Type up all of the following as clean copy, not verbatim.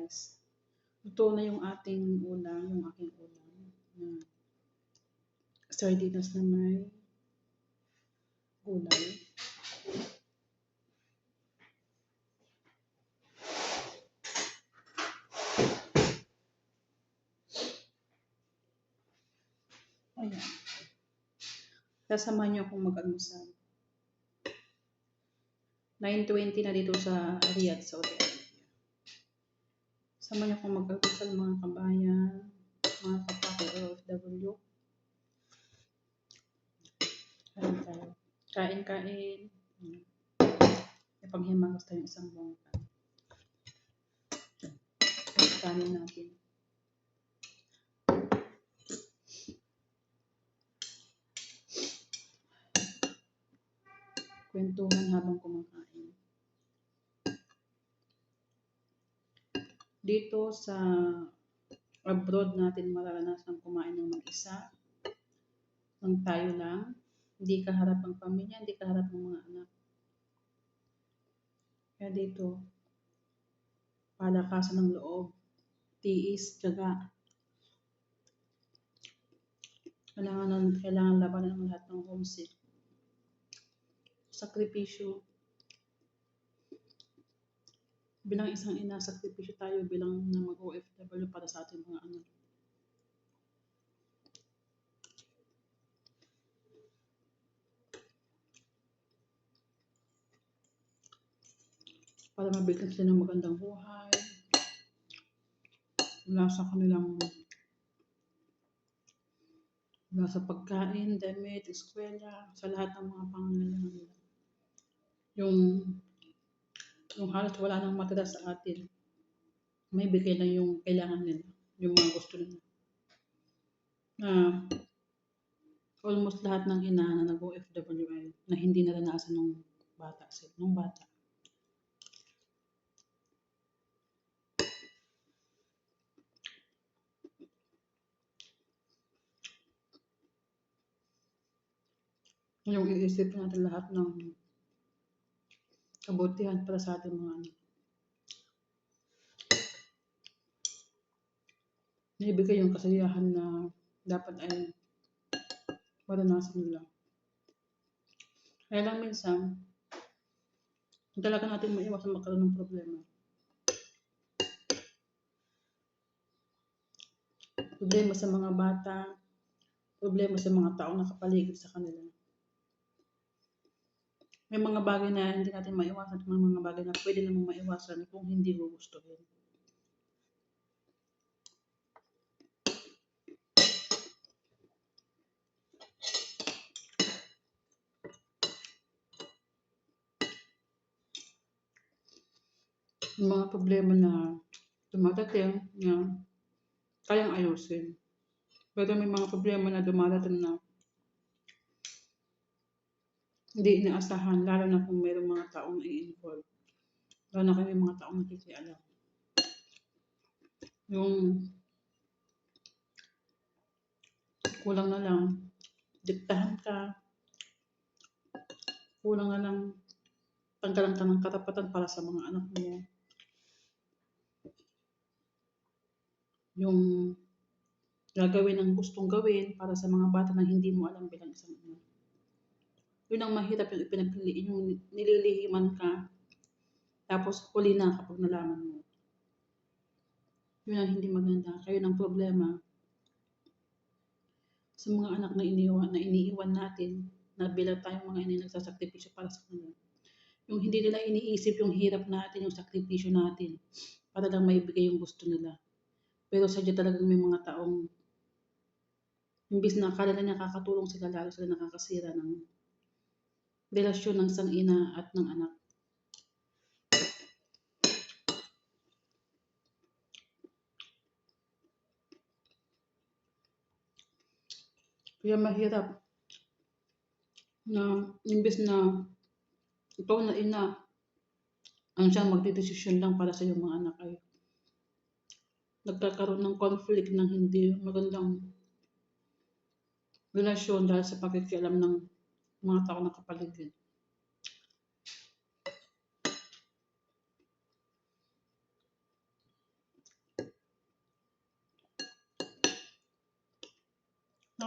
guys. Luto na yung ating ulam, yung aking ulam. Sardinas na may gulay. Ayan. Kasama niyo akong mag-almusal. 9:20 na dito sa Riyadh, Saudi Arabia. Sama niyo akong mag-almusal mga kabayan, mga kapatid OFW. Kain tayo. Kain. Ipaghimagas tayo isang buong kanin natin. Kwentuhan habang kumakain. Dito sa abroad natin mararanasan kumain ng mag-isa, ng tayo lang, hindi kaharap ang pamilya, hindi kaharap ng mga anak. Kaya dito, palakasan ng loob, tiis, tiyaga. Kailangan labanan ang lahat ng homesick. Sakripisyo. Bilang isang ina, sakripisyo tayo bilang na mag-OFW para sa ating mga anak. Para mabigyan sila ng magandang buhay. Mula sa pagkain, damit, eskwela, sa lahat ng mga pangangailangan nila. Yung halos wala nang matira sa atin. May bigay lang yung kailangan nila, yung mga gusto nila. Almost lahat ng ina na nag-OFW ay na hindi naranasan nung bata. Yung iisip natin lahat ng kabutihan para sa ating mga anak. Naibigay yung kasiyahan na dapat ay maranasan nila. Kaya lang minsan, talaga natin maiwasan magkaroon ng problema. Problema sa mga bata, problema sa mga taong nakapaligid sa kanila. May mga bagay na hindi natin maiwasan at may mga bagay na pwede namang maiwasan kung hindi gugustuhin. Yung mga problema na dumadating na kayang ayusin. Pero may mga problema na dumadating na hindi inaasahan, lalo na kung mayroong mga taong i-involve. Lalo na kung may mga taong nakikialam. Yung kulang na lang, diktahan ka, kulang na lang, tanggalan ka ng karapatan para sa mga anak mo. Yung gagawin ang gustong gawin para sa mga bata na hindi mo alam bilang isang ina. Yun ang mahirap, yung ipinagpiliin, yung nililihiman ka, tapos huli na kapag nalaman mo. Yun ang hindi maganda. Kaya ang problema sa mga anak na iniiwan natin, na bilang tayong mga ina nagsasakripisyo para sa kanila. Yung hindi nila iniisip yung hirap natin, yung sakripisyo natin, para lang maibigay yung gusto nila. Pero sadya talagang may mga taong imbis na akala na nakakatulong sila, lalo sila nakakasira ng relasyon ng isang ina at ng anak. Kaya mahirap na imbis na ikaw na ina ang siyang magdidesisyon lang para sa iyong mga anak ay nagkakaroon ng conflict ng hindi magandang relasyon dahil sa pakikialam ng mga tao na kapaligid.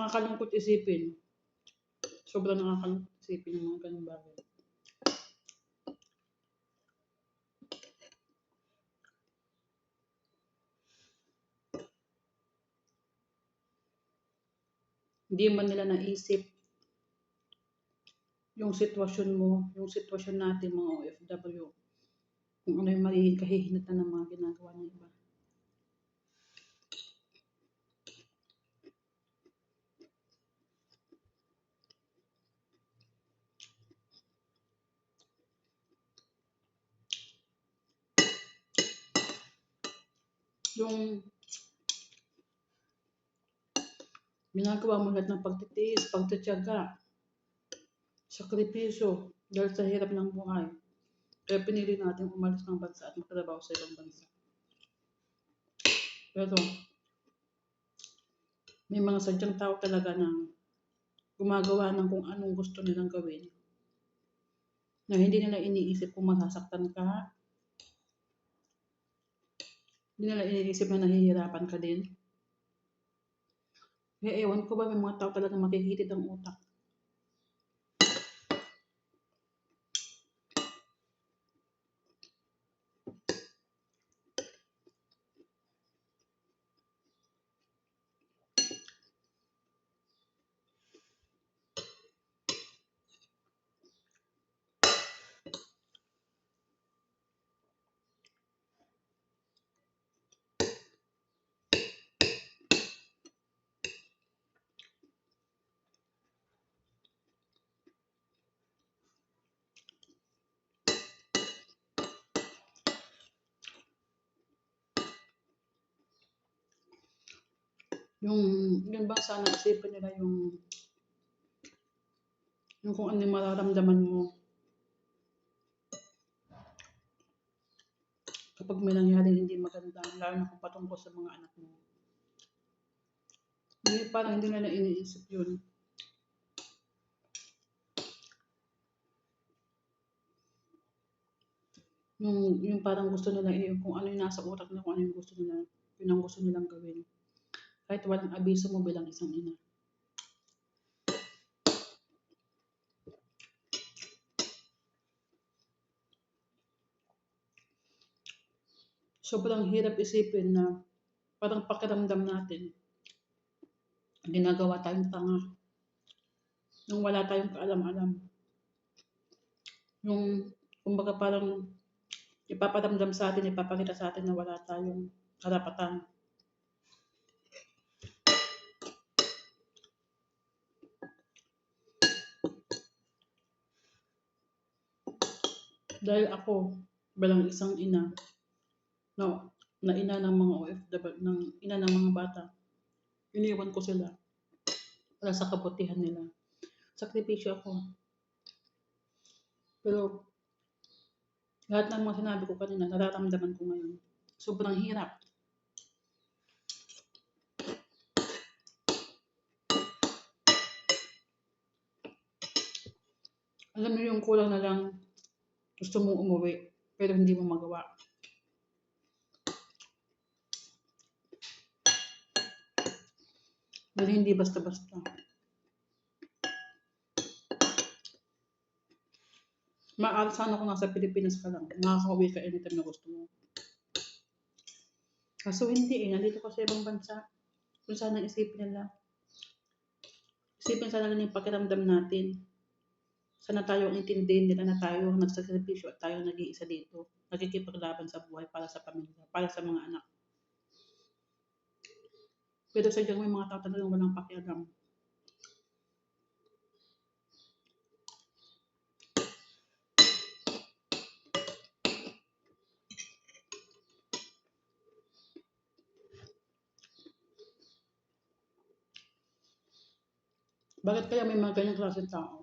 Nakakalungkot isipin. Sobrang nakakalungkot isipin yung mga ganung bagay. Hindi man nila naisip yung sitwasyon mo, yung sitwasyon natin mga OFW, kung ano yung magiging kahihinatan ng mga ginagawa ng iba. Yung ginagawa mo lahat ng pagtitiis, pagtitiyaga, sakripisyo dahil sa hirap ng buhay. Kaya pinili natin umalis ng bansa at magtrabaho sa ibang bansa. Pero may mga sadyang tao talaga na gumagawa ng kung anong gusto nilang gawin, na hindi nila iniisip kung masasaktan ka, hindi nila iniisip na nahihirapan ka din. Kaya ewan ko ba, may mga tao talaga makikitid ang utak. Yun ba sana isipin nila yung kung ano yung mararamdaman mo kapag may nangyaring hindi maganda, lalo na kung patungkol sa mga anak mo. Parang hindi nila iniisip yun. Yung parang gusto nila, kung ano yung nasa utak nila, kung ano yung gusto nila, yun ang gusto nilang gawin. Kahit walang abiso mo bilang isang ina. Sobrang hirap isipin na parang pakiramdam natin, ginagawa tayong tanga. Nung wala tayong kaalam-alam. Kumbaga parang ipaparamdam sa atin, ipapakita sa atin na wala tayong karapatan. Dahil ako, bilang isang ina, na ina ng mga OFW, ina ng mga bata, iniwan ko sila para sa kabutihan nila. Sakripisyo ako. Pero lahat ng mga sinabi ko kanina, nararamdaman ko ngayon. Sobrang hirap. Alam mo yung kulang na lang, gusto mong umuwi, pero hindi mo magawa. Dahil hindi basta-basta. Maaari sana kung nasa Pilipinas ka lang, makakauwi ka anytime na gusto mo. Kaso hindi nandito ka sa ibang bansa. Kung sana isipin sana nila yung pakiramdam natin. Sana tayo ang intindihin nila na tayo nagsakripisyo at tayo nag-iisa dito. Nagkikipaglaban sa buhay para sa pamilya, para sa mga anak. Pero sadyang may mga tao talagang walang pakialam. Bakit kaya may mga ganyang klaseng tao?